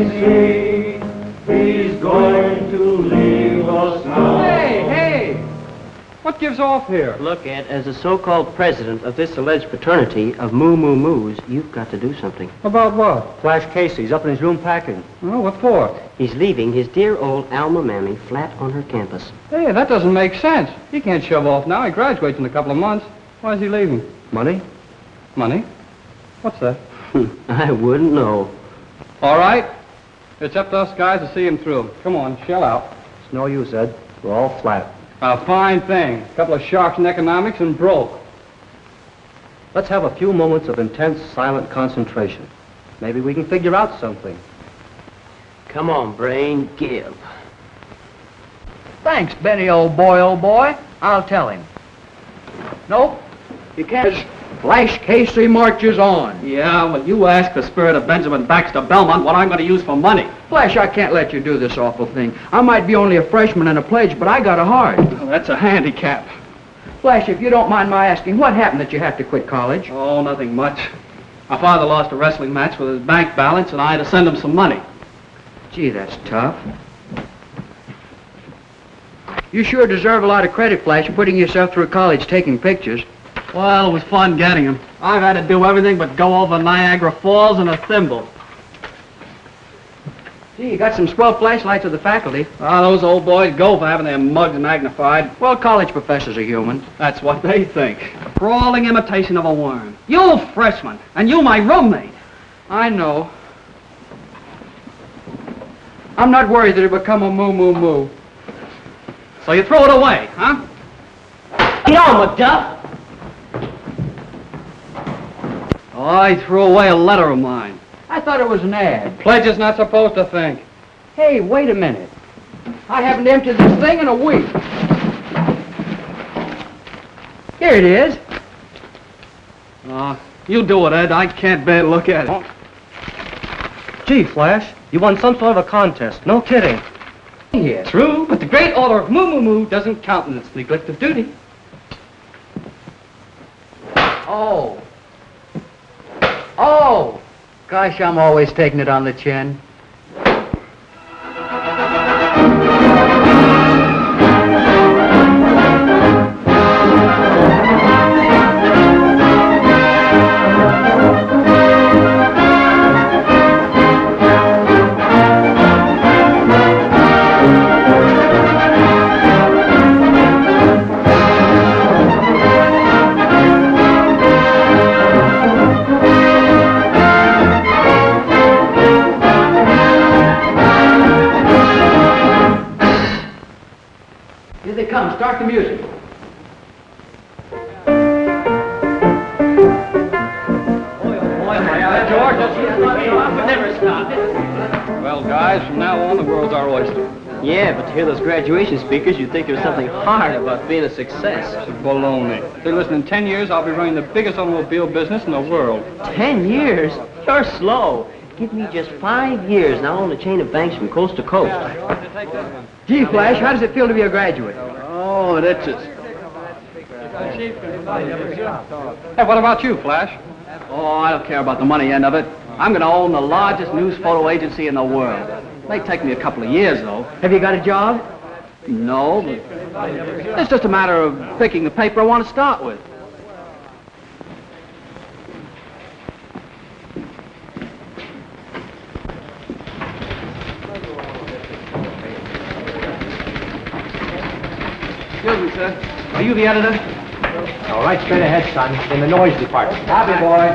deceit. He's going to leave us now. Hey! What gives off here? Look, Ed, as the so-called president of this alleged fraternity of moo-moo-moos, you've got to do something. About what? Flash Casey's up in his room packing. Oh, what for? He's leaving his dear old alma mammy flat on her campus. Hey, that doesn't make sense. He can't shove off now. He graduates in a couple of months. Why is he leaving? Money? Money? What's that? I wouldn't know. All right. It's up to us guys to see him through. Come on, shell out. It's no use, Ed. We're all flat. A fine thing. A couple of sharks in economics and broke. Let's have a few moments of intense, silent concentration. Maybe we can figure out something. Come on, Blaine, give. Thanks, Benny, old boy. I'll tell him. Nope, you can't. Flash Casey marches on. Yeah, well, you ask the spirit of Benjamin Baxter Belmont what I'm going to use for money. Flash, I can't let you do this awful thing. I might be only a freshman and a pledge, but I got a heart. Well, that's a handicap. Flash, if you don't mind my asking, what happened that you have to quit college? Oh, nothing much. My father lost a wrestling match with his bank balance, and I had to send him some money. Gee, that's tough. You sure deserve a lot of credit, Flash, putting yourself through college taking pictures. Well, it was fun getting him. I've had to do everything but go over Niagara Falls in a thimble. Gee, you got some swell flashlights of the faculty. Ah, those old boys go for having their mugs magnified. Well, college professors are human. That's what they think. A crawling imitation of a worm. You freshman, and you my roommate. I know. I'm not worried that it'll become a moo-moo-moo. So you throw it away, huh? Get on, McDuff! I threw away a letter of mine. I thought it was an ad. Pledge is not supposed to think. Hey, wait a minute. I haven't emptied this thing in a week. Here it is. You do it, Ed. I can't bear to look at it. Gee, Flash, you won some sort of a contest. No kidding. Here. True, but the great order of moo-moo-moo doesn't count in its neglect of duty. Oh, gosh, I'm always taking it on the chin. Start the music. Well, guys, from now on, the world's our oyster. Yeah, but to hear those graduation speakers, you'd think there was something hard about being a success. Baloney. Say, listen, in 10 years, I'll be running the biggest automobile business in the world. 10 years? You're slow. Give me just 5 years, and I'll own a chain of banks from coast to coast. Gee, Flash, how does it feel to be a graduate? Oh, it itches. Hey, what about you, Flash? Oh, I don't care about the money end of it. I'm going to own the largest news photo agency in the world. It may take me a couple of years, though. Have you got a job? No, but it's just a matter of picking the paper I want to start with. Excuse me, sir. Are you the editor? All right, straight ahead, son. In the noise department. Copy, boy.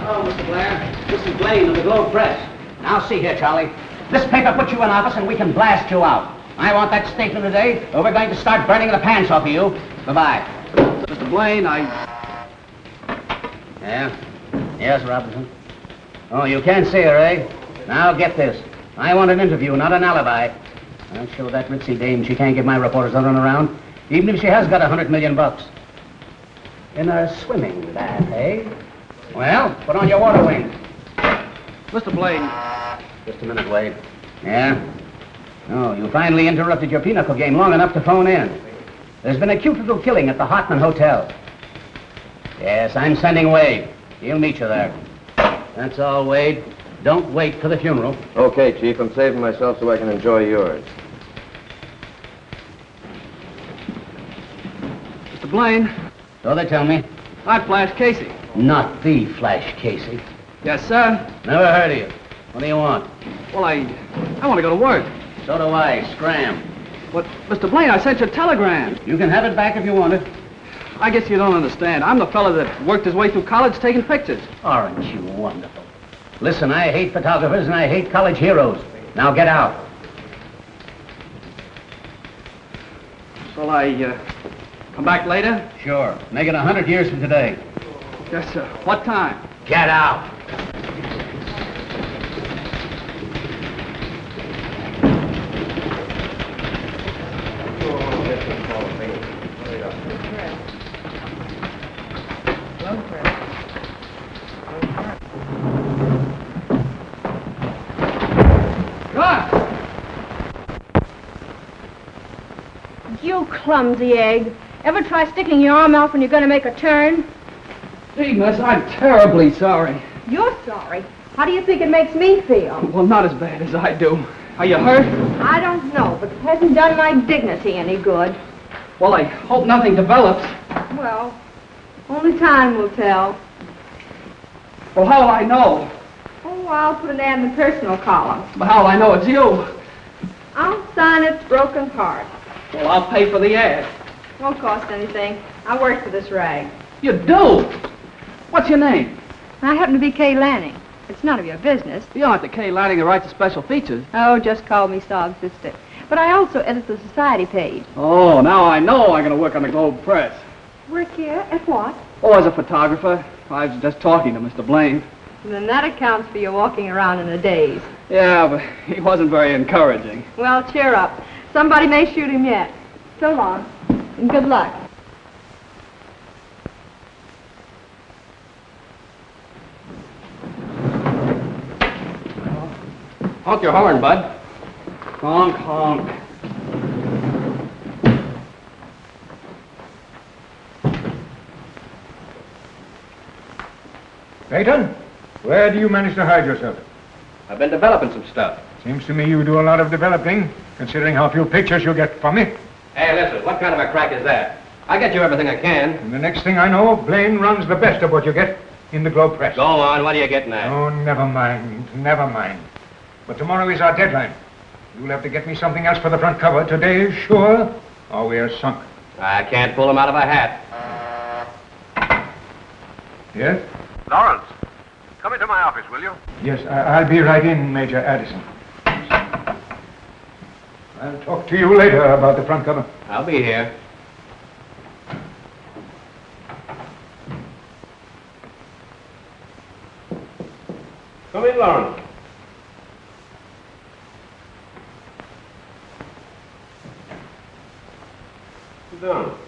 Hello, Mr. Blair. This is Blaine of the Globe Press. Now, see here, Charlie. This paper puts you in office and we can blast you out. I want that statement today, or we're going to start burning the pants off of you. Goodbye. Mr. Blaine, Yeah? Yes, Robinson? Oh, you can't see her, eh? Now, get this. I want an interview, not an alibi. I'll show that ritzy dame she can't give my reporters a run around, even if she has got $100 million. In a swimming bath, eh? Well, put on your water wings. Mr. Blaine. Just a minute, Wade. Yeah? Oh, you finally interrupted your pinochle game long enough to phone in. There's been a cute little killing at the Hartman Hotel. Yes, I'm sending Wade. He'll meet you there. That's all, Wade. Don't wait for the funeral. Okay, Chief. I'm saving myself so I can enjoy yours. Mr. Blaine, So they tell me. I'm Flash Casey. Not the Flash Casey. Yes, sir. Never heard of you. What do you want? Well, I want to go to work. So do I. Scram. But, Mr. Blaine, I sent you a telegram. You can have it back if you want it. I guess you don't understand. I'm the fella that worked his way through college taking pictures. Aren't you wonderful? Listen, I hate photographers and I hate college heroes. Now get out. Shall I come back later? Sure. Make it 100 years from today. Yes, sir. What time? Get out. You clumsy egg. Ever try sticking your arm out when you're going to make a turn? Gee, miss, I'm terribly sorry. You're sorry. How do you think it makes me feel? Well, not as bad as I do. Are you hurt? I don't know, but it hasn't done my dignity any good. Well, I hope nothing develops. Well, only time will tell. Well, how will I know? Oh, I'll put an ad in the personal column. But how will I know it's you? I'll sign its broken heart. Well, I'll pay for the ad. Won't cost anything. I work for this rag. You do? What's your name? I happen to be Kay Lanning. It's none of your business. You aren't the Kay Lanning who writes the special features. Oh, just call me Sob's sister. But I also edit the society page. Oh, now I know I'm going to work on the Globe Press. Work here? At what? Oh, as a photographer. I was just talking to Mr. Blaine. Then that accounts for your walking around in a daze. Yeah, but he wasn't very encouraging. Well, cheer up. Somebody may shoot him yet. So long, and good luck. Honk your horn, bud. Honk, honk. Peyton, where do you manage to hide yourself? I've been developing some stuff. Seems to me you do a lot of developing, considering how few pictures you get from me. Hey, listen, what kind of a crack is that? I get you everything I can. And the next thing I know, Blaine runs the best of what you get in the Globe Press. Go on, what are you getting at? Oh, never mind, never mind. But tomorrow is our deadline. You'll have to get me something else for the front cover. Today is sure, or we're sunk. I can't pull him out of a hat. Yes? Lawrence, come into my office, will you? Yes, I'll be right in, Major Addison. I'll talk to you later about the front cover. I'll be here. Come in, Lawrence. Sit down.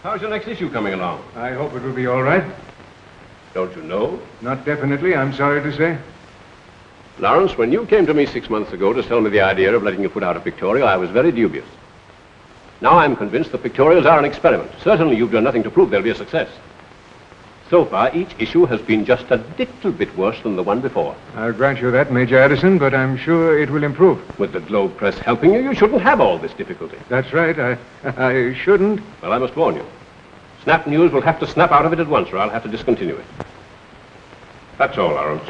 How's your next issue coming along? I hope it will be all right. Don't you know? Not definitely, I'm sorry to say. Lawrence, when you came to me 6 months ago to sell me the idea of letting you put out a pictorial, I was very dubious. Now I'm convinced the pictorials are an experiment. Certainly you've done nothing to prove they'll be a success. So far, each issue has been just a little bit worse than the one before. I'll grant you that, Major Addison, but I'm sure it will improve. With the Globe Press helping you, you shouldn't have all this difficulty. That's right, I shouldn't. Well, I must warn you. Snap News will have to snap out of it at once, or I'll have to discontinue it. That's all, Lawrence.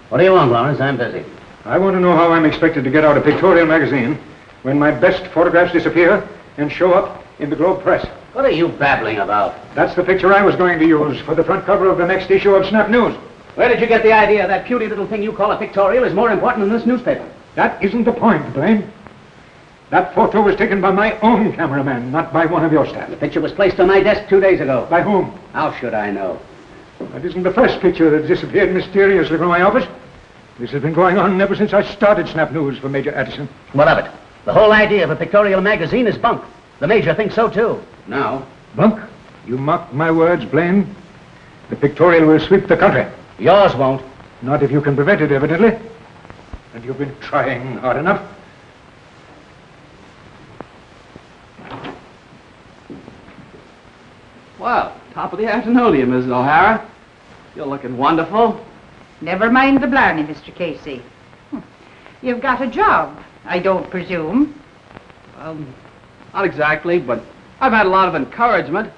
What do you want, Lawrence? I'm busy. I want to know how I'm expected to get out a pictorial magazine when my best photographs disappear and show up in the Globe Press. What are you babbling about? That's the picture I was going to use for the front cover of the next issue of Snap News. Where did you get the idea that puny little thing you call a pictorial is more important than this newspaper? That isn't the point, Blaine. That photo was taken by my own cameraman, not by one of your staff. The picture was placed on my desk 2 days ago. By whom? How should I know? That isn't the first picture that disappeared mysteriously from my office. This has been going on ever since I started Snap News for Major Addison. What of it? The whole idea of a pictorial magazine is bunk. The Major thinks so, too. Now. Bunk, you mark my words, Blaine. The pictorial will sweep the country. Yours won't. Not if you can prevent it, evidently. And you've been trying hard enough. Well, top of the afternoon to you, Mrs. O'Hara. You're looking wonderful. Never mind the blarney, Mr. Casey. You've got a job, I don't presume. Not exactly, but I've had a lot of encouragement.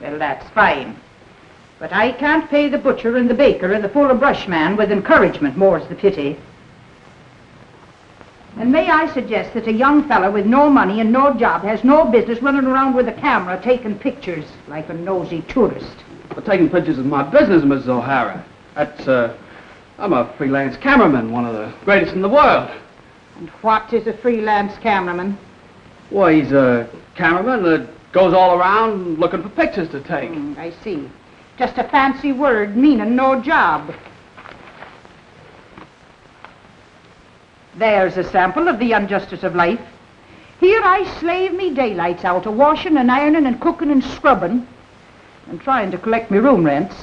Well, that's fine. But I can't pay the butcher and the baker and the fuller brush man with encouragement, more's the pity. And may I suggest that a young fellow with no money and no job has no business running around with a camera taking pictures like a nosy tourist. But taking pictures is my business, Mrs. O'Hara. I'm a freelance cameraman, one of the greatest in the world. And what is a freelance cameraman? Why, he's a cameraman that goes all around looking for pictures to take. I see. Just a fancy word meaning no job. There's a sample of the injustice of life. Here I slave me daylights out of washing and ironing and cooking and scrubbing and trying to collect me room rents,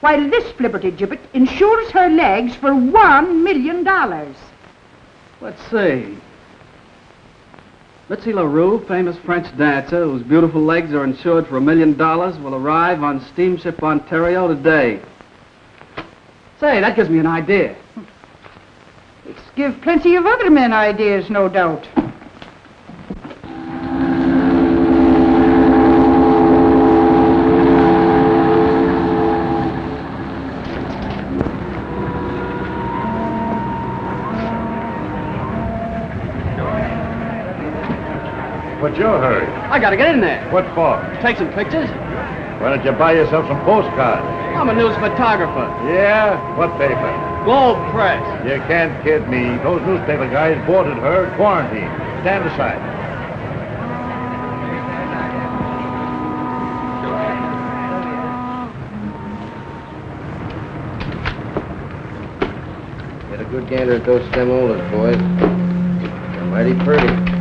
while this flibbertigibbet insures her legs for $1 million. Let's see. Mitzi LaRue, famous French dancer whose beautiful legs are insured for $1 million, will arrive on Steamship Ontario today. Say, that gives me an idea. It's give plenty of other men ideas, no doubt. What's your hurry? I gotta get in there. What for? Take some pictures. Why don't you buy yourself some postcards? I'm a news photographer. Yeah? What paper? Globe Press. You can't kid me. Those newspaper guys boarded her at quarantine. Stand aside. Get a good gander at those stemolas, boys. They're mighty pretty.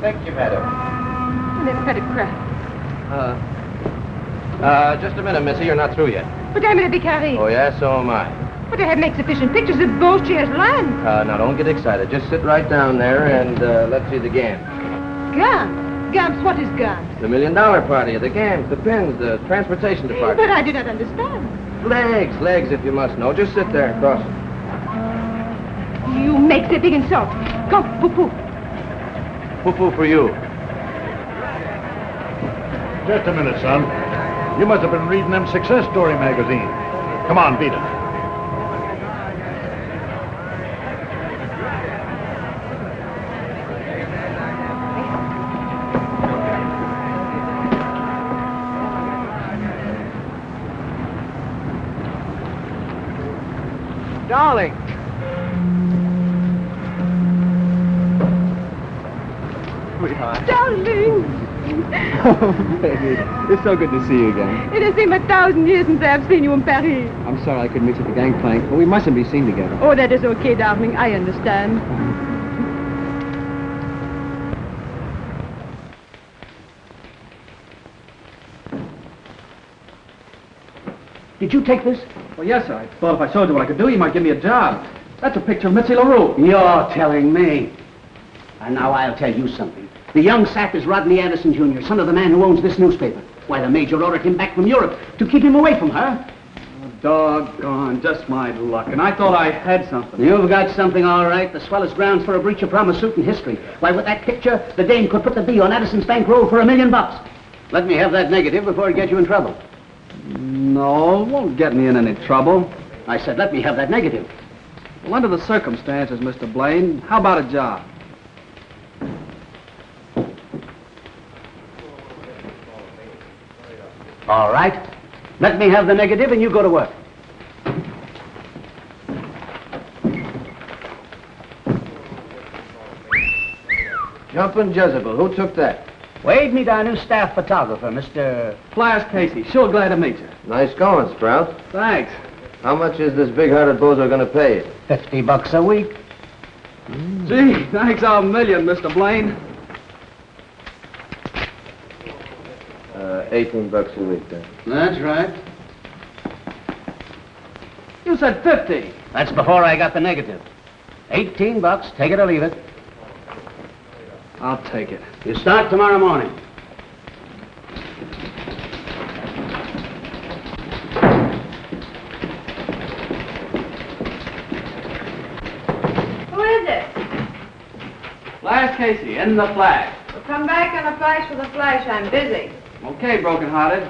Thank you, madam. They've had a crack. Just a minute, missy. You're not through yet. But I'm in a big hurry. Oh, yeah? So am I. But I have make sufficient pictures of both chairs land. Now, don't get excited. Just sit right down there and let's see the gams. Gams? Gams? What is gams? The $1 million party, the gams, the pins, the transportation department. But I do not understand. Legs, if you must know. Just sit there and cross them. You make the big insult. Come, poo-poo. Poo-poo for you. Just a minute, son. You must have been reading them success story magazines. Come on, beat it. Darling. Sweetheart. Darling. Oh, baby. It's so good to see you again. It has been 1,000 years since I have seen you in Paris. I'm sorry I couldn't meet you at the gangplank, but we mustn't be seen together. Oh, that is okay, darling. I understand. Did you take this? Well, yes, sir. I thought if I showed you what I could do, you might give me a job. That's a picture of Mitzi LaRue. You're telling me. And now I'll tell you something. The young sap is Rodney Addison, Jr., son of the man who owns this newspaper. Why, the Major ordered him back from Europe to keep him away from her. Oh, doggone, just my luck. And I thought I had something. You've got something, all right. The swellest grounds for a breach of promise suit in history. Why, with that picture, the dame could put the B on Addison's bankroll for $1 million. Let me have that negative before it gets you in trouble. No, it won't get me in any trouble. I said, let me have that negative. Well, under the circumstances, Mr. Blaine, how about a job? All right. Let me have the negative and you go to work. Jumpin' Jezebel. Who took that? Wade, meet our new staff photographer, Mr. Flash Casey. Sure glad to meet you. Nice going, Sprout. Thanks. How much is this big-hearted bozo going to pay you? $50 a week. Gee, thanks a million, Mr. Blaine. $18 a week, then. That's right. You said 50. That's before I got the negative. $18, take it or leave it. I'll take it. You start tomorrow morning. Who is it? Flash Casey, in the Flash. Well, come back in a flash with a flash. I'm busy. Okay, broken-hearted.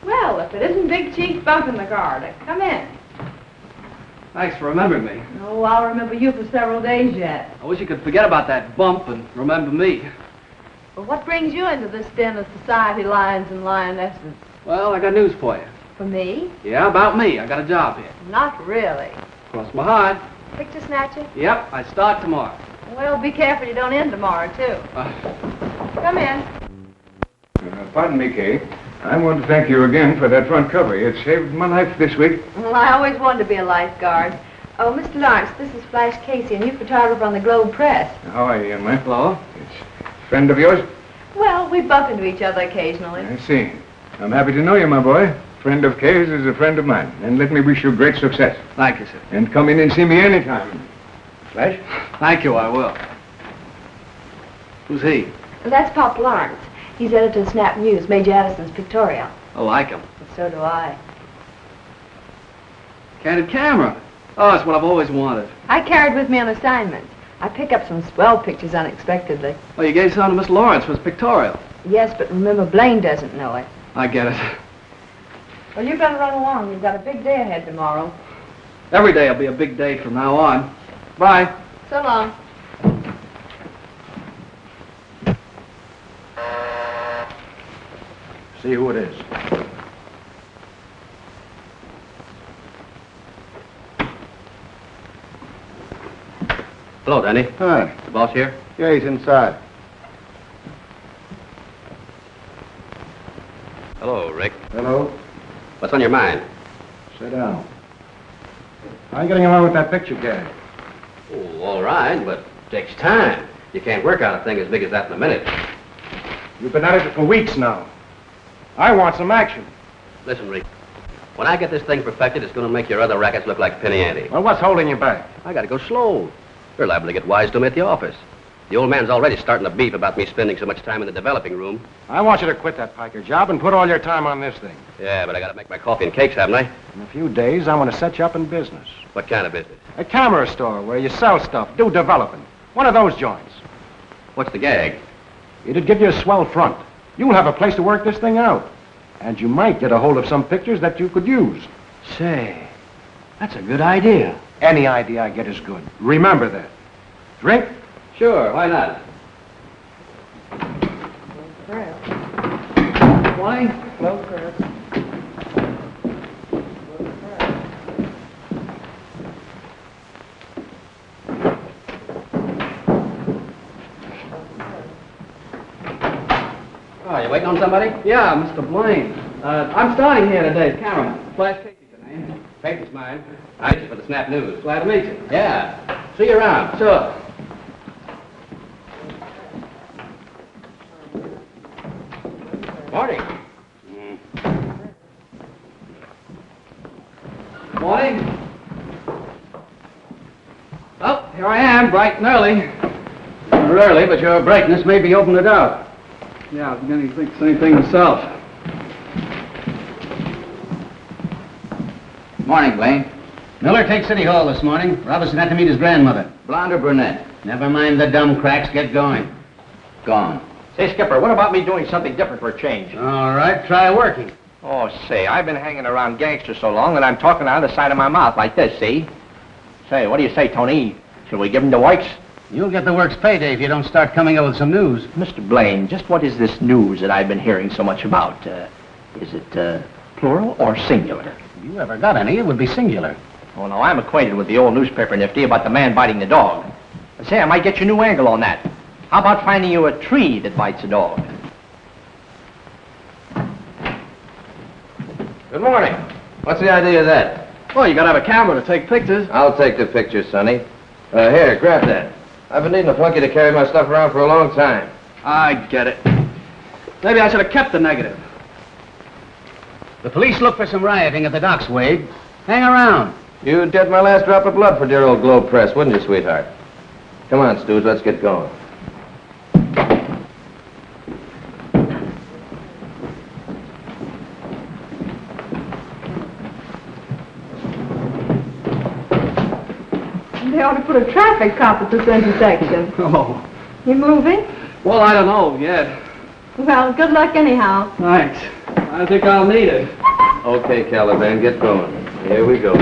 Well, if it isn't Big Chief Bunk in the guard, come in. Thanks for remembering me. Oh, I'll remember you for several days yet. I wish you could forget about that bump and remember me. But what brings you into this den of society lions and lionesses? Well, I got news for you. For me? Yeah, about me. I got a job here. Not really. Cross my heart. Picture snatcher? Yep, I start tomorrow. Well, be careful you don't end tomorrow, too. Come in. Pardon me, Kay. I want to thank you again for that front cover. It saved my life this week. Well, I always wanted to be a lifeguard. Oh, Mr. Lawrence, this is Flash Casey, a new photographer on the Globe Press. How are you, young man? Hello. It's a friend of yours? Well, we bump into each other occasionally. I see. I'm happy to know you, my boy. Friend of Kay's is a friend of mine. And let me wish you great success. Thank you, sir. And come in and see me anytime. Flash? Thank you, I will. Who's he? That's Pop Lawrence. He's editor of Snap News, Major Addison's pictorial. I like him. So do I. Candid camera. Oh, it's what I've always wanted. I carried with me on assignment. I pick up some swell pictures unexpectedly. Oh, you gave some to Miss Lawrence for his pictorial. Yes, but remember, Blaine doesn't know it. I get it. Well, you better run along. You've got a big day ahead tomorrow. Every day will be a big day from now on. Bye. So long. See who it is. Hello, Danny. Hi. The boss here? Yeah, he's inside. Hello, Rick. Hello. What's on your mind? Sit down. How are you getting along with that picture gag? Oh, all right, but it takes time. You can't work out a thing as big as that in a minute. You've been at it for weeks now. I want some action. Listen, Rick. When I get this thing perfected, it's going to make your other rackets look like penny ante. Well, what's holding you back? I got to go slow. You're liable to get wise to me at the office. The old man's already starting to beef about me spending so much time in the developing room. I want you to quit that piker job and put all your time on this thing. Yeah, but I got to make my coffee and cakes, haven't I? In a few days, I'm going to set you up in business. What kind of business? A camera store where you sell stuff, do developing. One of those joints. What's the gag? It'd give you a swell front. You'll have a place to work this thing out. And you might get a hold of some pictures that you could use. Say, that's a good idea. Any idea I get is good. Remember that. Drink? Sure, why not? Morning. Hello, Chris. Oh, you waiting on somebody? Yeah, Mr. Blaine. I'm starting here today as cameraman. Flash Casey's the name. Paper's mine. I just for the Snap News. Glad to meet you. Yeah. See you around. Sure. Morning. Morning. Well, here I am, bright and early. You're early, but your brightness may be opening it out. Yeah, I was beginning to think the same thing myself. Morning, Blaine. Miller takes City Hall this morning. Robinson had to meet his grandmother. Blonde or brunette? Never mind the dumb cracks. Get going. Gone. Say, Skipper, what about me doing something different for a change? All right, try working. Oh, say, I've been hanging around gangsters so long that I'm talking out of the side of my mouth like this, see? Say, what do you say, Tony? Should we give him the works? You'll get the works payday if you don't start coming up with some news. Mr. Blaine, just what is this news that I've been hearing so much about? Is it plural or singular? If you ever got any, it would be singular. Oh, no, I'm acquainted with the old newspaper nifty about the man biting the dog. Say, I might get you a new angle on that. How about finding you a tree that bites a dog? Good morning. What's the idea of that? Well, you gotta have a camera to take pictures. I'll take the pictures, Sonny. Here, grab that. I've been needing a flunky to carry my stuff around for a long time. I get it. Maybe I should have kept the negative. The police look for some rioting at the docks, Wade. Hang around. You'd get my last drop of blood for dear old Globe Press, wouldn't you, sweetheart? Come on, Stooge, let's get going. They ought to put a traffic cop at this intersection. Oh. You moving? Well, I don't know yet. Well, good luck anyhow. Thanks. I think I'll need it. Okay, Caliban, get going. Here we go.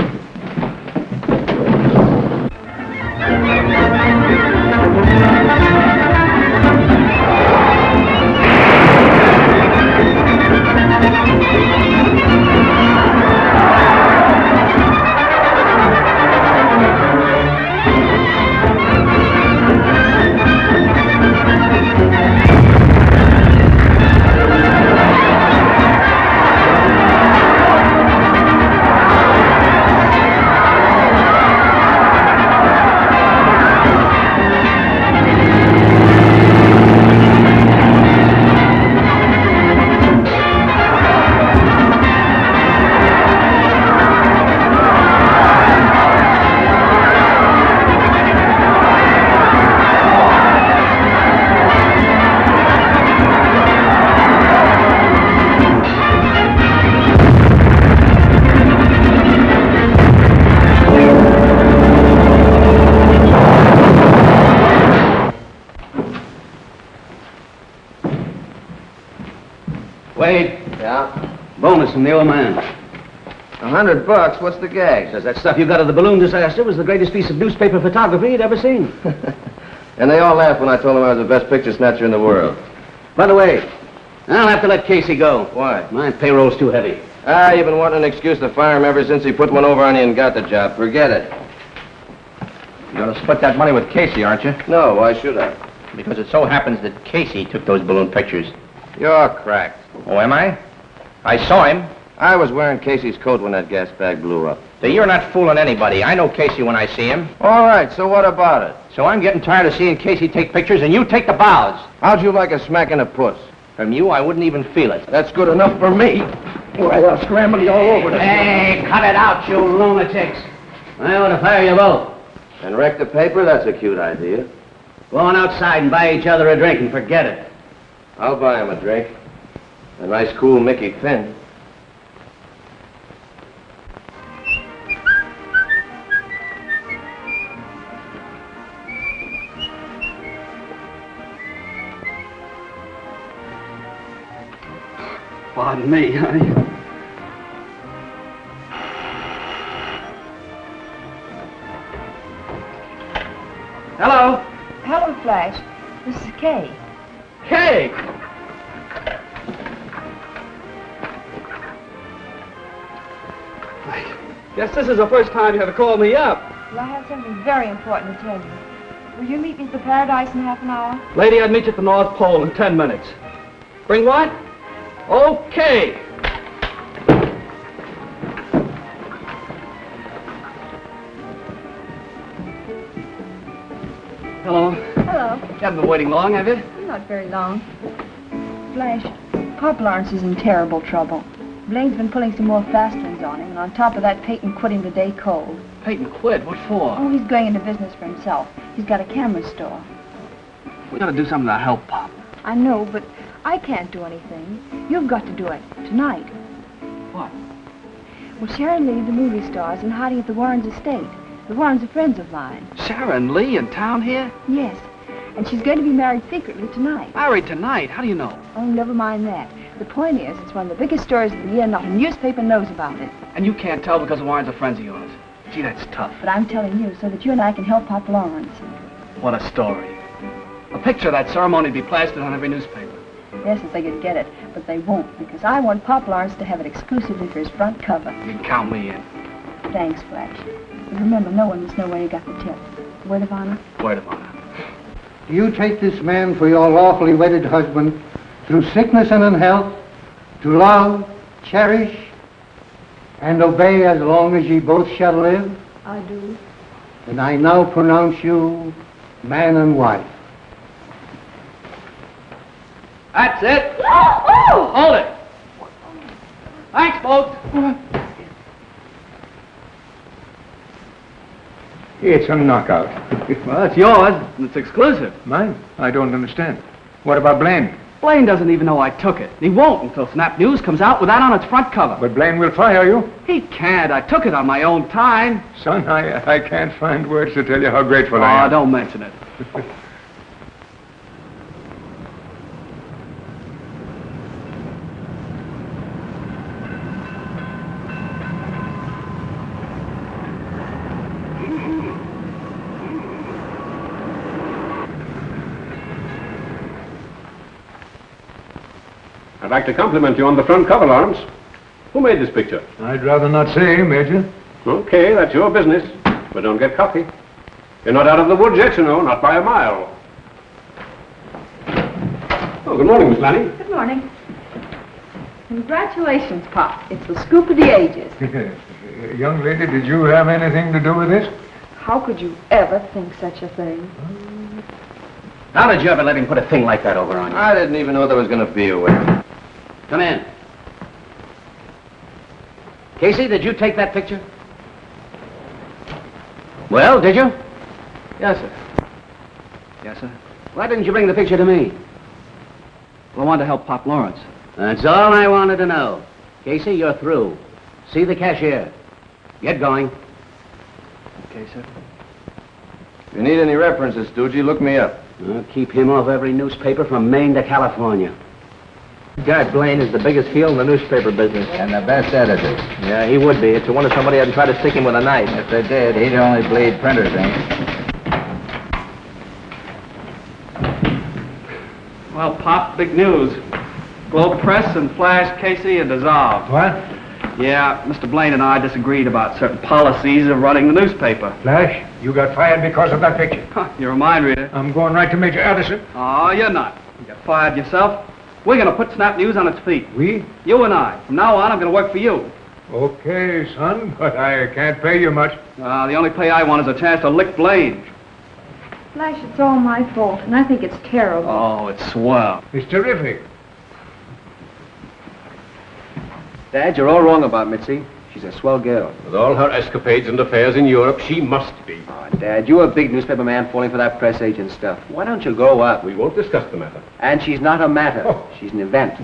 Wade. Yeah? Bonus from the old man. $100? What's the gag? Says that stuff you got of the balloon disaster was the greatest piece of newspaper photography he'd ever seen. And they all laughed when I told them I was the best picture snatcher in the world. By the way, I'll have to let Casey go. Why? My payroll's too heavy. Ah, you've been wanting an excuse to fire him ever since he put one over on you and got the job. Forget it. You're going to split that money with Casey, aren't you? No, why should I? Because it so happens that Casey took those balloon pictures. You're cracked. Oh, am I? I saw him. I was wearing Casey's coat when that gas bag blew up. So you're not fooling anybody. I know Casey when I see him. All right, so what about it? So I'm getting tired of seeing Casey take pictures and you take the bows. How'd you like a smack in the puss? From you, I wouldn't even feel it. That's good enough for me. Why, I'll scramble you all over this. Hey, cut it out, you lunatics. I ought to fire you both. And wreck the paper? That's a cute idea. Go on outside and buy each other a drink and forget it. I'll buy him a drink. A nice, cool Mickey Finn. Pardon me, honey. Hello? Hello, Flash. This is Kay. Kay! I guess this is the first time you ever called me up. Well, I have something very important to tell you. Will you meet me at the Paradise in half an hour? Lady, I'd meet you at the North Pole in 10 minutes. Bring what? Okay. Hello. Hello. You haven't been waiting long, have you? Not very long. Flash, Pop Lawrence is in terrible trouble. Blaine's been pulling some more fast ones on him, and on top of that, Peyton quit him today cold. Peyton quit? What for? Oh, he's going into business for himself. He's got a camera store. We gotta do something to help Pop. I know, but I can't do anything. You've got to do it, tonight. What? Well, Sharon Lee, the movie star, is in hiding at the Warrens' estate. The Warrens are friends of mine. Sharon Lee in town here? Yes, and she's going to be married secretly tonight. Married tonight? How do you know? Oh, never mind that. The point is, it's one of the biggest stories of the year, and not a newspaper knows about it. And you can't tell because the Warrens are friends of yours. Gee, that's tough. But I'm telling you so that you and I can help Pop Lawrence. What a story. A picture of that ceremony would be plastered on every newspaper. Yes, if they could get it, but they won't, because I want Pop Lawrence to have it exclusively for his front cover. You can count me in. Thanks, Flash. But remember, no one must know where you got the tip. Word of honor? Word of honor. you take this man for your lawfully wedded husband through sickness and unhealth, to love, cherish, and obey as long as ye both shall live? I do. And I now pronounce you man and wife. That's it. Oh! Hold it. Thanks, folks. It's a knockout. Well, it's yours, and it's exclusive. Mine? I don't understand. What about Blaine? Blaine doesn't even know I took it. He won't until Snap News comes out with that on its front cover. But Blaine will fire you. He can't. I took it on my own time. Son, I can't find words to tell you how grateful I am. Oh, don't mention it. I'd like to compliment you on the front cover, Lawrence. Who made this picture? I'd rather not say, Major. Okay, that's your business. But don't get cocky. You're not out of the woods yet, you know, not by a mile. Oh, good morning, Miss Lanning. Good morning. Congratulations, Pop. It's the scoop of the ages. Young lady, did you have anything to do with this? How could you ever think such a thing? How did you ever let him put a thing like that over on you? I didn't even know there was going to be a way. Come in. Casey, did you take that picture? Well, did you? Yes, sir. Yes, sir. Why didn't you bring the picture to me? Well, I wanted to help Pop Lawrence. That's all I wanted to know. Casey, you're through. See the cashier. Get going. Okay, sir. If you need any references, Stoogie, look me up. I'll keep him off every newspaper from Maine to California. Guy Blaine is the biggest heel in the newspaper business. And the best editor. Yeah, he would be. It's a wonder somebody hadn't tried to stick him with a knife. If they did, he'd only bleed printers, ain't he? Well, Pop, big news. Globe Press and Flash Casey are dissolved. What? Yeah, Mr. Blaine and I disagreed about certain policies of running the newspaper. Flash, you got fired because of that picture. You're a mind reader. I'm going right to Major Addison. Oh, you're not. You got fired yourself. We're going to put Snap News on its feet. We? You and I. From now on, I'm going to work for you. Okay, son, but I can't pay you much. The only pay I want is a chance to lick Blaine. Flash, it's all my fault, and I think it's terrible. Oh, it's swell. It's terrific. Dad, you're all wrong about Mitzi. She's a swell girl. With all her escapades and affairs in Europe, she must be. Oh, Dad, you're a big newspaper man falling for that press agent stuff. Why don't you grow up? We won't discuss the matter. And she's not a matter. She's an event.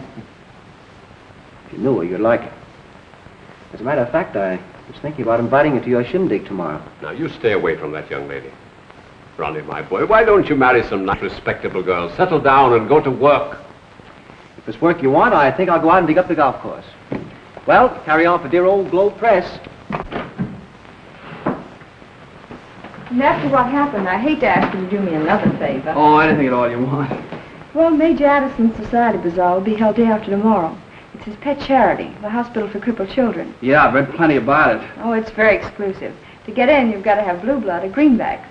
If you knew her, you'd like her. As a matter of fact, I was thinking about inviting her to your shindig tomorrow. Now, you stay away from that young lady. Ronnie, my boy, why don't you marry some nice, respectable girl? Settle down and go to work. If it's work you want, I think I'll go out and dig up the golf course. Well, carry on for dear old Globe Press. And after what happened, I hate to ask you to do me another favor. Oh, anything at all you want. Well, Major Addison's Society Bazaar will be held day after tomorrow. It's his pet charity, the Hospital for Crippled Children. Yeah, I've read plenty about it. Oh, it's very exclusive. To get in, you've got to have blue blood or greenback.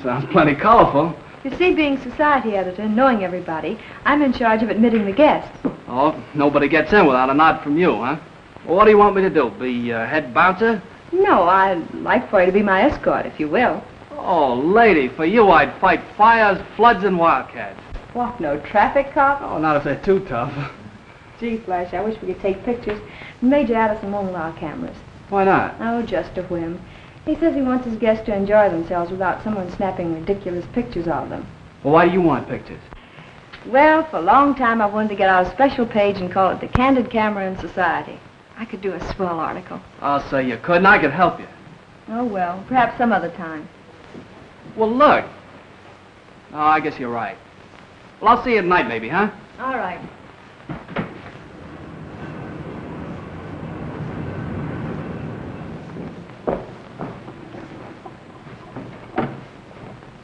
Sounds plenty colorful. You see, being society editor and knowing everybody, I'm in charge of admitting the guests. Oh, nobody gets in without a nod from you, huh? Well, what do you want me to do? Be head bouncer? No, I'd like for you to be my escort, if you will. Oh, lady, for you I'd fight fires, floods, and wildcats. What, no traffic cop? Oh, not if they're too tough. Gee, Flash, I wish we could take pictures. Major Addison won't allow cameras. Why not? Oh, just a whim. He says he wants his guests to enjoy themselves without someone snapping ridiculous pictures of them. Well, why do you want pictures? Well, for a long time I wanted to get out a special page and call it The Candid Camera in Society. I could do a swell article. I'll say you could, and I could help you. Oh, well, perhaps some other time. Well, look. Oh, I guess you're right. Well, I'll see you at night, maybe, huh? All right.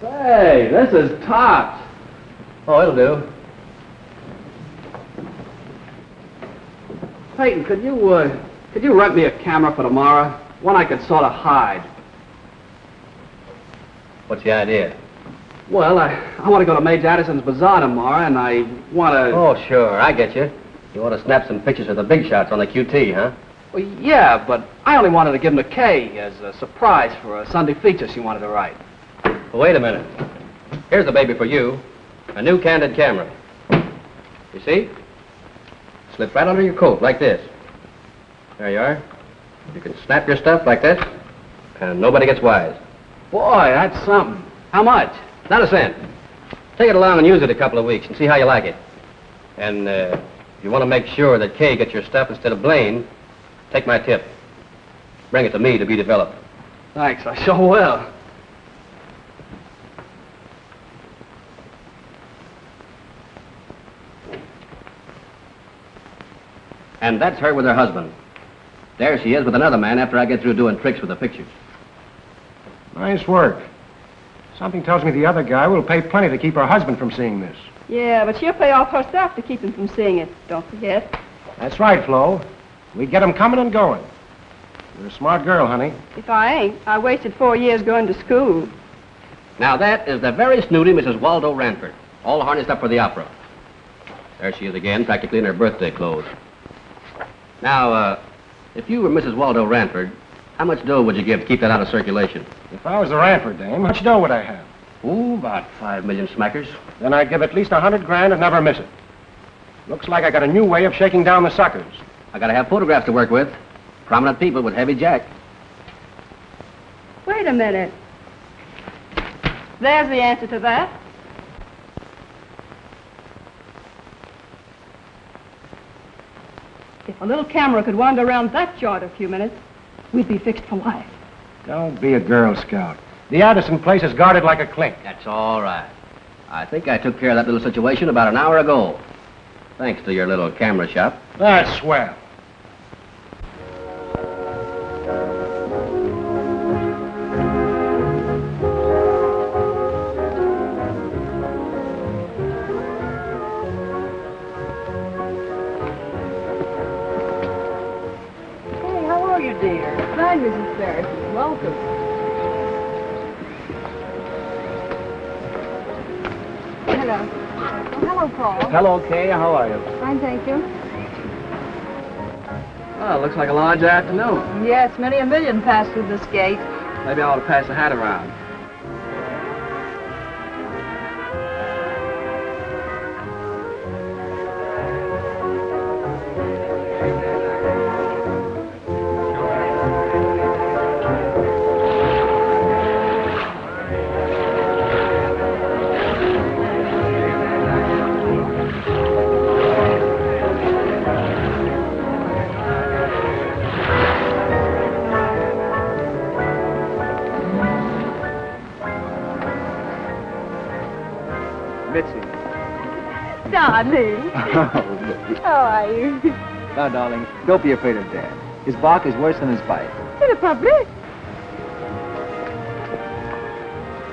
Hey, this is tops. Oh, it'll do. Peyton, could you rent me a camera for tomorrow? One I could sort of hide. What's the idea? Well, I want to go to Major Addison's bazaar tomorrow, and I want to... Oh, sure, I get you. You want to snap some pictures of the big shots on the QT, huh? Well, yeah, but I only wanted to give them to Kay as a surprise for a Sunday feature she wanted to write. Well, wait a minute. Here's the baby for you. A new candid camera. You see? Slips right under your coat, like this. There you are. You can snap your stuff like this, and nobody gets wise. Boy, that's something. How much? Not a cent. Take it along and use it a couple of weeks and see how you like it. And if you want to make sure that Kay gets your stuff instead of Blaine, take my tip. Bring it to me to be developed. Thanks, I sure will. And that's her with her husband. There she is with another man after I get through doing tricks with the pictures. Nice work. Something tells me the other guy will pay plenty to keep her husband from seeing this. Yeah, but she'll pay off herself to keep him from seeing it. Don't forget. That's right, Flo. We get him coming and going. You're a smart girl, honey. If I ain't, I wasted 4 years going to school. Now that is the very snooty Mrs. Waldo Ranford, all harnessed up for the opera. There she is again, practically in her birthday clothes. Now, if you were Mrs. Waldo Ranford, how much dough would you give to keep that out of circulation? If I was the Ranford dame, how much dough would I have? Oh, about 5 million smackers. Then I'd give at least $100 grand and never miss it. Looks like I got a new way of shaking down the suckers. I gotta have photographs to work with. Prominent people with heavy jack. Wait a minute. There's the answer to that. If a little camera could wander around that joint a few minutes, we'd be fixed for life. Don't be a Girl Scout. The Addison place is guarded like a clink. That's all right. I think I took care of that little situation about an hour ago. Thanks to your little camera shop. That's swell. Hey, how are you, dear? Fine, Mrs. Ferris. Welcome. Hello. Oh, hello, Paul. Hello, Kay. How are you? Fine, thank you. Well, it looks like a large afternoon. Yes, many a million passed through this gate. Maybe I ought to pass the hat around. Darling. How are you? Now, darling, don't be afraid of Dad. His bark is worse than his bite. In the public.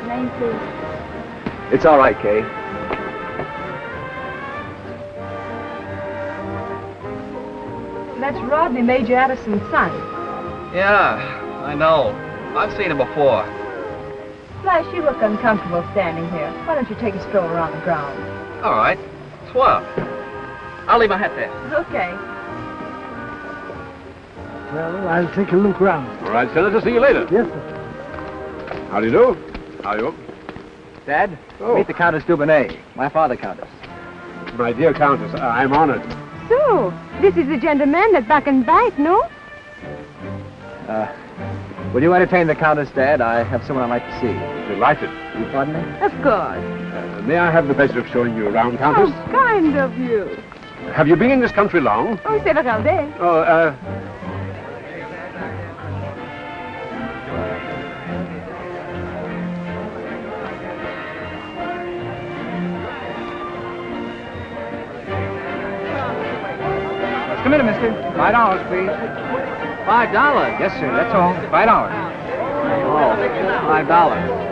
Name, please. It's all right, Kay. That's Rodney, Major Addison's son. Yeah, I know. I've seen him before. Flash, you look uncomfortable standing here. Why don't you take a stroll around the grounds? All right. Swell. I'll leave my hat there. Okay. Well, I'll take a look round. All right, Senator. See you later. Yes, sir. How do you do? How are you? Dad, meet the Countess Dubonnet, my father, Countess. My dear Countess, I'm honored. So, this is the gentleman that back and bite, no? Will you entertain the Countess, Dad? I have someone I'd like to see. Delighted. You pardon me? Of course. May I have the pleasure of showing you around, Countess? How kind of you. Have you been in this country long? Oh, several days. Oh, Come in, mister. $5, please. $5? Yes, sir. That's all. $5. Oh, $5.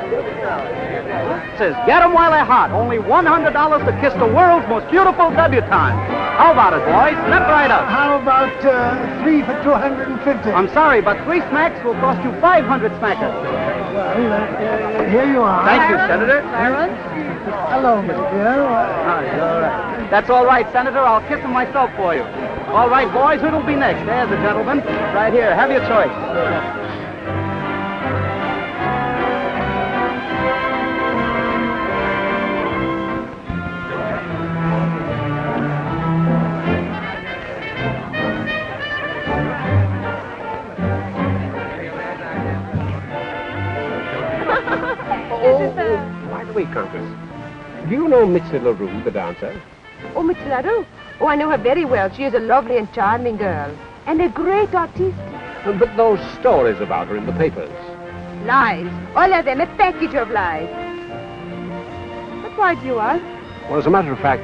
It says, get 'em while they're hot. Only $100 to kiss the world's most beautiful debutante. How about it, boys? Step right up. How about 3 for 250? I'm sorry, but 3 smacks will cost you 500 smackers. Well, here you are. Thank you, Senator. Hello, Miss Pierre. All right. That's all right, Senator. I'll kiss him myself for you. All right, boys, who'll be next? There's the gentleman. Right here. Have your choice. By the way, Countess, do you know Mitzi LaRue, the dancer? Oh, Miss LaRue. Oh, I know her very well. She is a lovely and charming girl. And a great artiste. But those stories about her in the papers. Lies. All of them, a package of lies. But why do you ask? Well, as a matter of fact,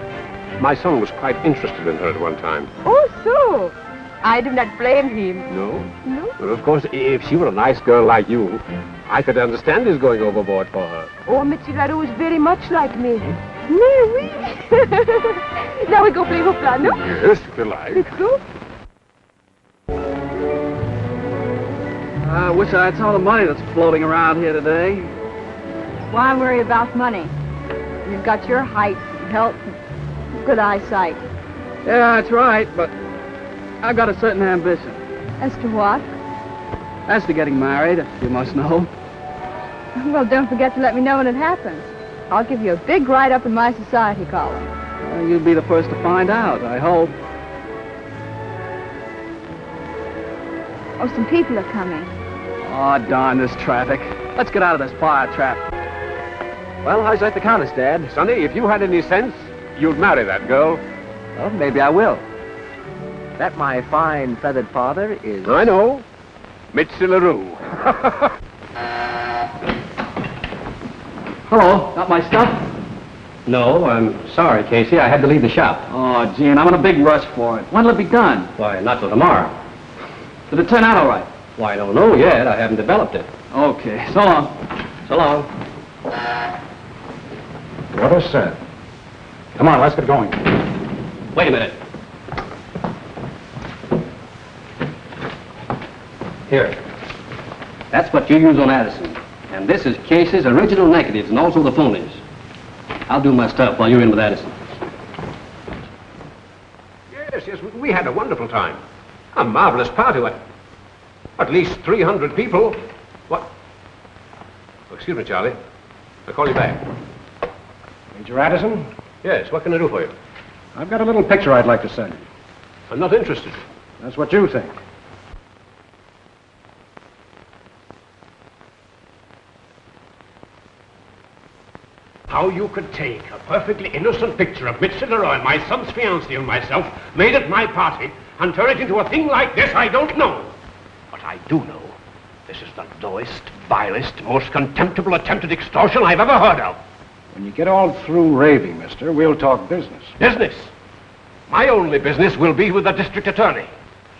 my son was quite interested in her at one time. Oh, so. I do not blame him. No? No? Well, of course, if she were a nice girl like you, I could understand his going overboard for her. Oh, Mitzi LaRue is very much like me. No, oui. Now we go play hoopla, no? Yes, if you like. Let's go. I wish I had some of the money that's floating around here today. Why worry about money? You've got your height, health, good eyesight. Yeah, that's right, but I've got a certain ambition. As to what? As to getting married, you must know. Well, don't forget to let me know when it happens. I'll give you a big write-up in my society column. Well, you'll be the first to find out, I hope. Oh, some people are coming. Oh, darn this traffic. Let's get out of this fire trap. Well, how's that the Countess, Dad? Sonny, if you had any sense, you'd marry that girl. Well, maybe I will. That my fine feathered father is... I know. Mitzi LaRue. Hello, got my stuff? No, I'm sorry, Casey. I had to leave the shop. Oh, Gene, I'm in a big rush for it. When'll it be done? Why, not till tomorrow. Did it turn out all right? Why, I don't know yet. I haven't developed it. Okay, so long. So long. What a set. Come on, let's get going. Wait a minute. Here. That's what you use on Addison. And this is Casey's original negatives and also the phonies. I'll do my stuff while you're in with Addison. Yes, we had a wonderful time. A marvelous party. At least 300 people. What? Oh, excuse me, Charlie. I'll call you back. Major Addison? Yes, what can I do for you? I've got a little picture I'd like to send you. I'm not interested. That's what you think. How you could take a perfectly innocent picture of Mitzi LaRue and my son's fiancée and myself, made at my party, and turn it into a thing like this, I don't know. But I do know this is the lowest, vilest, most contemptible attempt at extortion I've ever heard of. When you get all through raving, mister, we'll talk business. Business? My only business will be with the district attorney.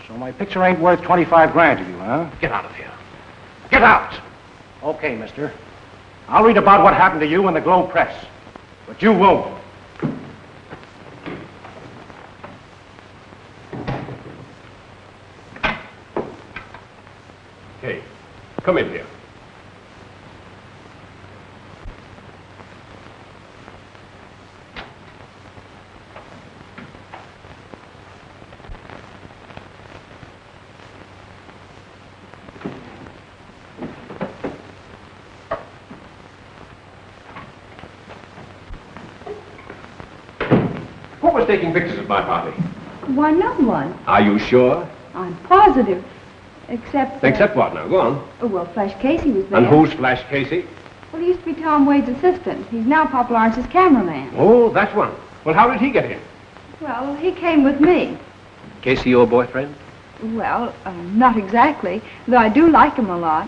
So my picture ain't worth 25 grand to you, huh? Get out of here. Get out! Okay, mister. I'll read about what happened to you in the Globe Press. But you won't. Hey, come in here. Who was taking pictures at my party? Why, no one. Are you sure? I'm positive. Except... Except what now? Go on. Oh, well, Flash Casey was there. And who's Flash Casey? Well, he used to be Tom Wade's assistant. He's now Pop Lawrence's cameraman. Oh, that one. Well, how did he get in? Well, he came with me. Casey, your boyfriend? Well, not exactly, though I do like him a lot.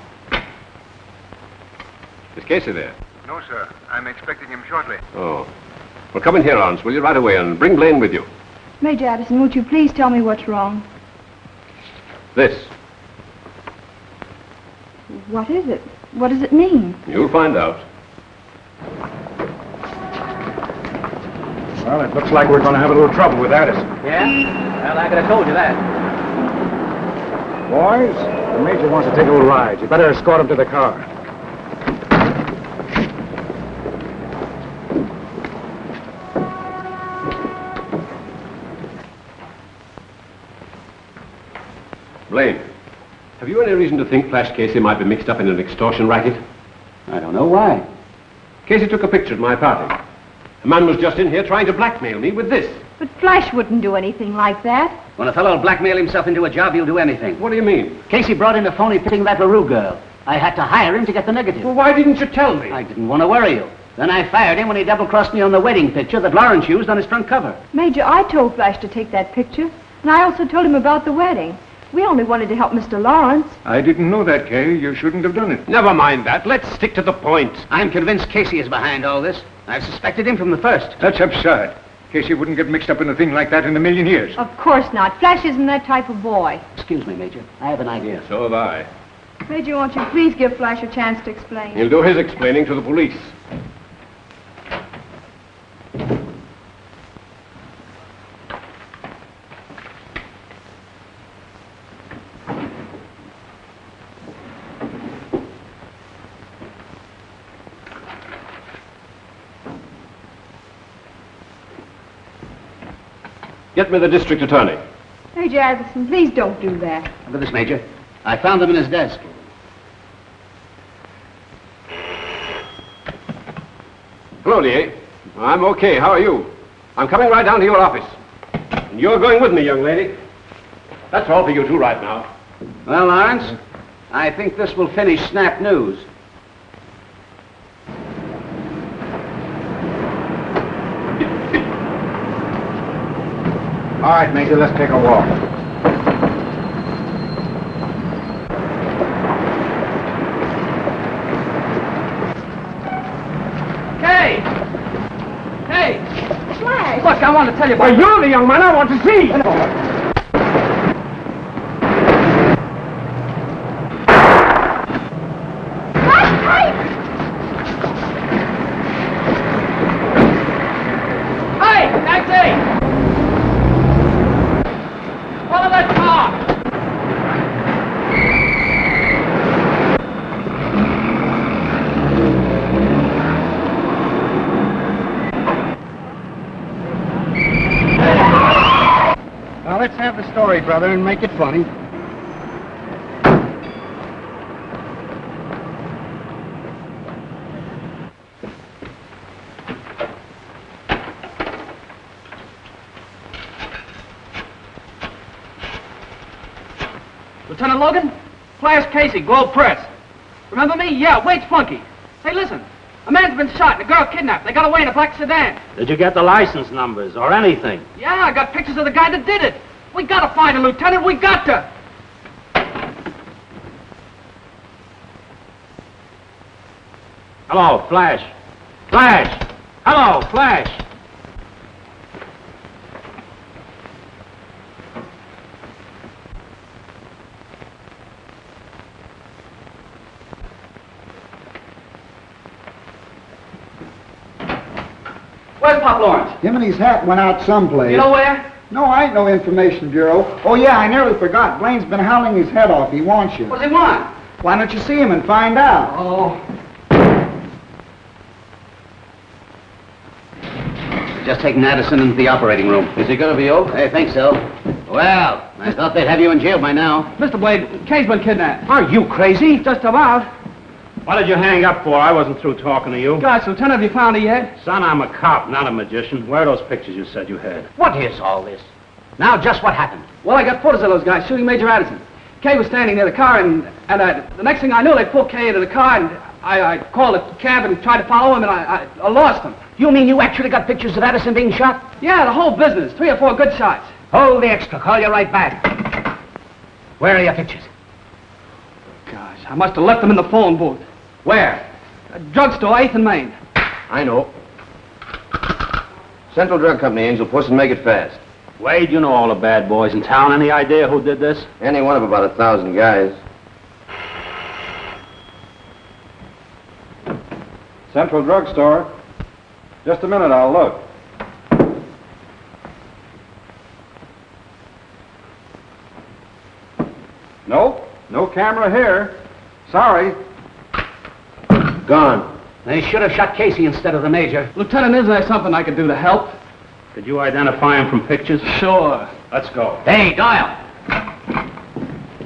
Is Casey there? No, sir. I'm expecting him shortly. Oh. Well, come in here, Lawrence, will you, right away, and bring Blaine with you. Major Addison, won't you please tell me what's wrong? This. What is it? What does it mean? You'll find out. Well, it looks like we're going to have a little trouble with Addison. Yeah? Well, I could have told you that. Boys, the Major wants to take a little ride. You better escort him to the car. Blaine, have you any reason to think Flash Casey might be mixed up in an extortion racket? I don't know why. Casey took a picture at my party. A man was just in here trying to blackmail me with this. But Flash wouldn't do anything like that. When a fellow will blackmail himself into a job, he'll do anything. What do you mean? Casey brought in a phony picture of that LaRue girl. I had to hire him to get the negative. Well, why didn't you tell me? I didn't want to worry you. Then I fired him when he double-crossed me on the wedding picture that Lawrence used on his front cover. Major, I told Flash to take that picture, and I also told him about the wedding. We only wanted to help Mr. Lawrence. I didn't know that, Kay. You shouldn't have done it. Never mind that. Let's stick to the point. I'm convinced Casey is behind all this. I've suspected him from the first. That's absurd. Casey wouldn't get mixed up in a thing like that in a million years. Of course not. Flash isn't that type of boy. Excuse me, Major. I have an idea. So have I. Major, won't you please give Flash a chance to explain? He'll do his explaining to the police. Get me the district attorney. Major Addison, please don't do that. Look at this, Major. I found him in his desk. Hello, DA. I'm okay. How are you? I'm coming right down to your office. And you're going with me, young lady. That's all for you two right now. Well, Lawrence, I think this will finish Snap News. All right, Major, let's take a walk. Kay! Hey! Flash! Look, I want to tell you about... Well, you're the young man I want to see! Hey! Taxi! Follow that car! Now, let's have the story, brother, and make it funny. Lieutenant Logan? Flash Casey, Globe Press. Remember me? Yeah, Wade's Flunky. Hey, listen. A man's been shot and a girl kidnapped. They got away in a black sedan. Did you get the license numbers or anything? Yeah, I got pictures of the guy that did it. We gotta find him, Lieutenant. We got to. Hello, Flash. Flash! Hello, Flash! Where's Pop Lawrence? Him and his hat went out someplace. You know where? No, I ain't no information bureau. Oh, yeah, I nearly forgot. Blaine's been howling his head off. He wants you. What does he want? Why don't you see him and find out? Oh. Just taking Addison into the operating room. Is he going to be open? I think so. Well, I thought they'd have you in jail by now. Mr. Blade, Kay's been kidnapped. Are you crazy? Just about. What did you hang up for? I wasn't through talking to you. Gosh, Lieutenant, have you found her yet? Son, I'm a cop, not a magician. Where are those pictures you said you had? What is all this? Now, just what happened? Well, I got photos of those guys shooting Major Addison. Kay was standing near the car, and the next thing I knew, they pulled Kay into the car, and I called a cab and tried to follow him, and I lost him. You mean you actually got pictures of Addison being shot? Yeah, the whole business. 3 or 4 good shots. Hold the extra. Call you right back. Where are your pictures? Gosh, I must have left them in the phone booth. Where? A drugstore, 8th and Main. I know. Central Drug Company, Angel Puss, and make it fast. Wade, you know all the bad boys in town. Any idea who did this? Any one of about 1,000 guys. Central Drugstore. Just a minute, I'll look. camera here. Sorry. Gone. They should have shot Casey instead of the major. Lieutenant, isn't there something I could do to help? Could you identify him from pictures? Sure. Let's go. Hey, Doyle.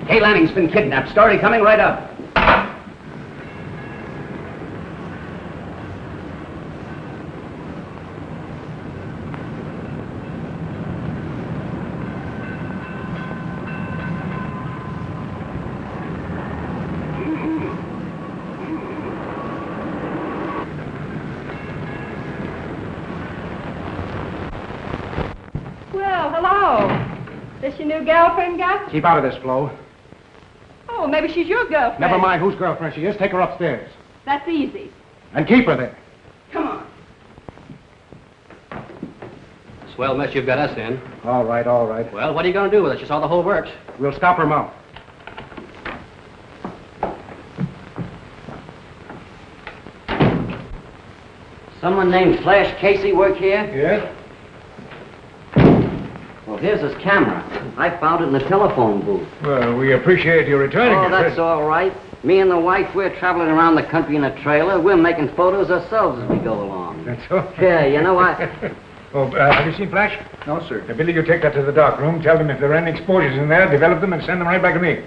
Kay Lanning's been kidnapped. Story coming right up. Well, hello. This your new girlfriend, Gus? Keep out of this, Flo. Oh, maybe she's your girlfriend. Never mind whose girlfriend she is. Take her upstairs. That's easy. And keep her there. Come on. Swell mess you've got us in. All right, all right. Well, what are you going to do with it? You saw the whole works. We'll stop her mouth. Someone named Flash Casey work here? Yes? Well, here's his camera. I found it in the telephone booth. Well, we appreciate you returning Oh, it. that's all right. Me and the wife, we're traveling around the country in a trailer. We're making photos ourselves as we go along. That's all. Yeah, you know, Have you seen Flash? No, sir. Billy, you take that to the dark room. Tell them if there are any exposures in there, develop them and send them right back to me.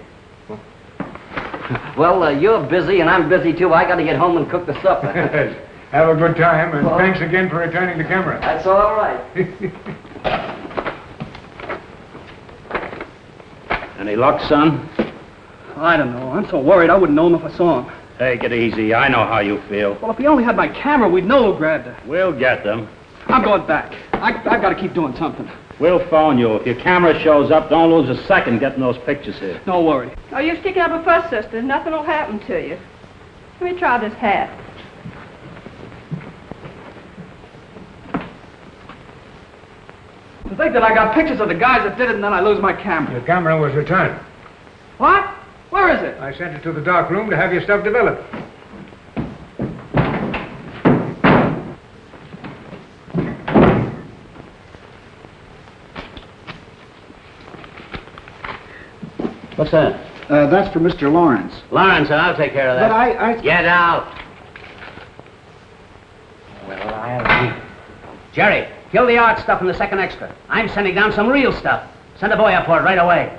Well, you're busy and I'm busy too. I got to get home and cook the supper. Have a good time, and Well, thanks again for returning the camera. That's all right. Any luck, son? I don't know. I'm so worried I wouldn't know him if I saw him. Take it easy. I know how you feel. Well, if he only had my camera, we'd know who grabbed it. We'll get them. I'm going back. I've got to keep doing something. We'll phone you. If your camera shows up, don't lose a second getting those pictures here. Don't worry. Oh, you stick up a fuss, sister. Nothing will happen to you. Let me try this hat. To think that I got pictures of the guys that did it and then I lose my camera. Your camera was returned. What? Where is it? I sent it to the dark room to have your stuff developed. What's that? That's for Mr. Lawrence. Lawrence, I'll take care of that. But I... Get out. Well, I'll... Jerry, kill the art stuff in the second extra. I'm sending down some real stuff. Send a boy up for it right away.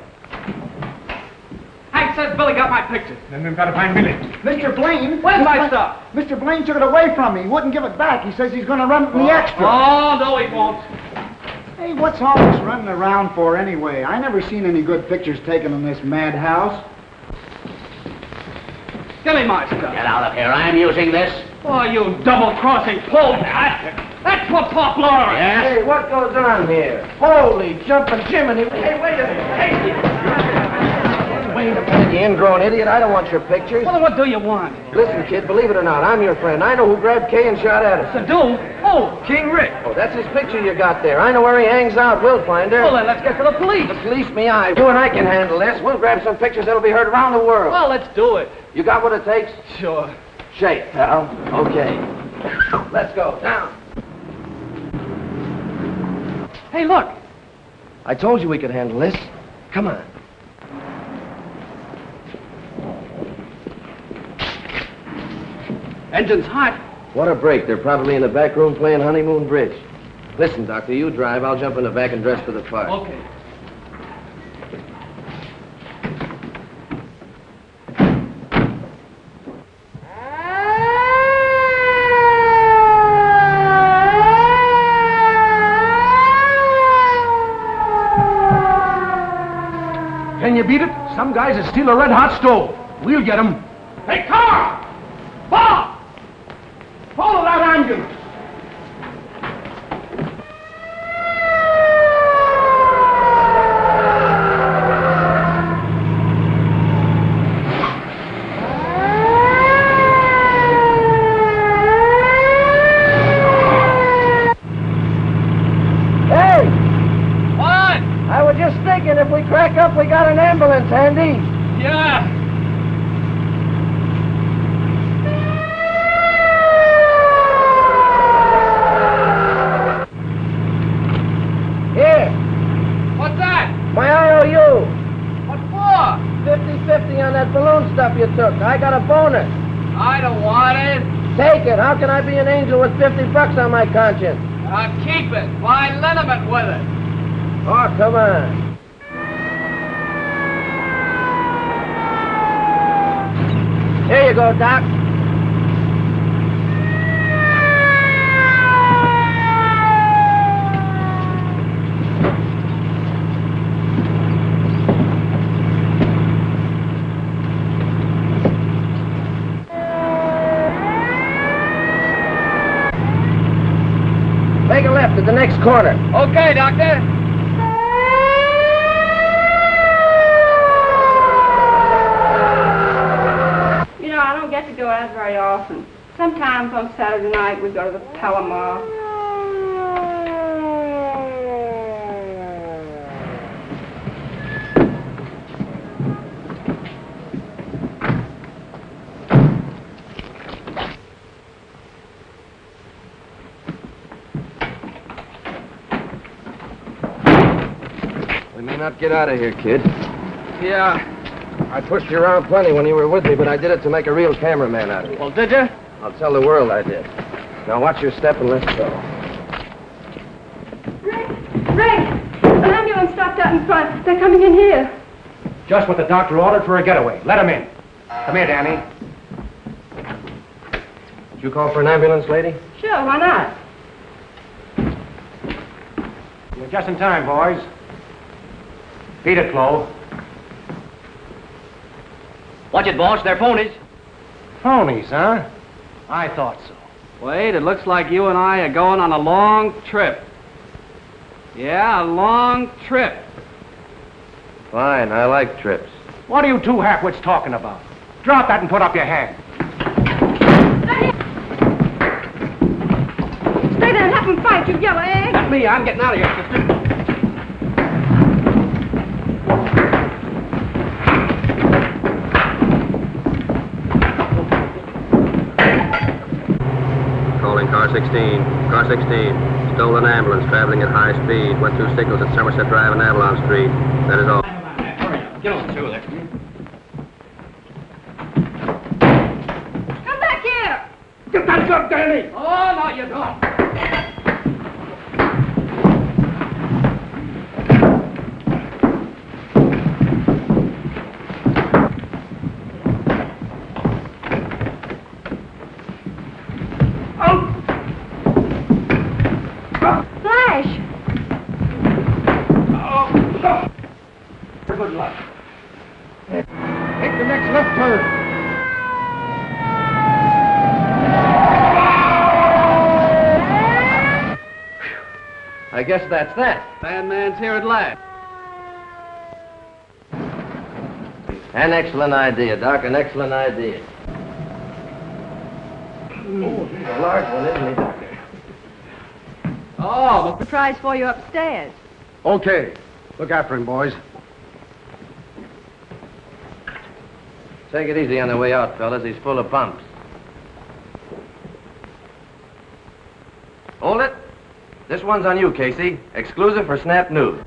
Hank says Billy got my picture. Then we've got to find Billy. Mr. Blaine... Where's my stuff? Mr. Blaine took it away from me. He wouldn't give it back. He says he's going to run it in the extra. Oh, no, he won't. Hey, what's all this running around for anyway? I never seen any good pictures taken in this madhouse. Give me my stuff. Get out of here. I'm using this. Oh, you double-crossing pole. That's for Pop Lawrence. Yeah? Hey, what goes on here? Holy jumping Jiminy. Hey, wait a minute. Hey. Wait a minute, you ingrown idiot. I don't want your pictures. Well, then what do you want? Listen, kid, believe it or not, I'm your friend. I know who grabbed Kay and shot Addison. Do? Oh, King Rick. Oh, that's his picture you got there. I know where he hangs out. We'll find her. Well, then let's get to the police. The police, me, I. You and I can handle this. We'll grab some pictures that'll be heard around the world. Well, let's do it. You got what it takes? Sure. Shake, pal. Okay. Let's go. Now. Hey, look. I told you we could handle this. Come on. Engine's hot. What a break. They're probably in the back room playing Honeymoon Bridge. Listen, Doctor, you drive. I'll jump in the back and dress for the part. Okay. Can you beat it? Some guys that steal a red-hot stove. We'll get them. Hey, car! Bob! Follow that ambulance. Hey! What? I was just thinking if we crack up, we got an ambulance handy. Yeah. stuff you took. I got a bonus. I don't want it. Take it. How can I be an angel with $50 on my conscience? Keep it. Buy liniment with it. Oh, come on. Here you go, Doc. Take a left at the next corner. Okay, Doctor. You know, I don't get to go out very often. Sometimes on Saturday night we go to the Palomar. We may not get out of here, kid. Yeah. I pushed you around plenty when you were with me, but I did it to make a real cameraman out of you. Well, did you? I'll tell the world I did. Now watch your step and let's go. Ray, an ambulance stopped out in front. They're coming in here. Just what the doctor ordered for a getaway. Let him in. Come here, Danny. Did you call for an ambulance, lady? Sure, why not? You're just in time, boys. Beat it, Flo. Watch it, boss. They're phonies. Phonies, huh? I thought so. Wait, it looks like you and I are going on a long trip. Yeah, a long trip. Fine, I like trips. What are you two half-wits talking about? Drop that and put up your hand. Stay there and have them fight, you yellow egg. Not me. I'm getting out of here, sister. Calling car 16. Car 16. Stolen ambulance traveling at high speed. Went through signals at Somerset Drive and Avalon Street. That is all. Get on through there. Come back here. Get that gun, Danny! Oh, no, you don't. Flash. Good luck. Take the next left turn. I guess that's that. Man's here at last. An excellent idea, Doc, an excellent idea. Oh, he's a large one, isn't he, Doctor? Oh, Surprise for you upstairs. Okay. Look after him, boys. Take it easy on the way out, fellas. He's full of pumps. Hold it. This one's on you, Casey. Exclusive for Snap News.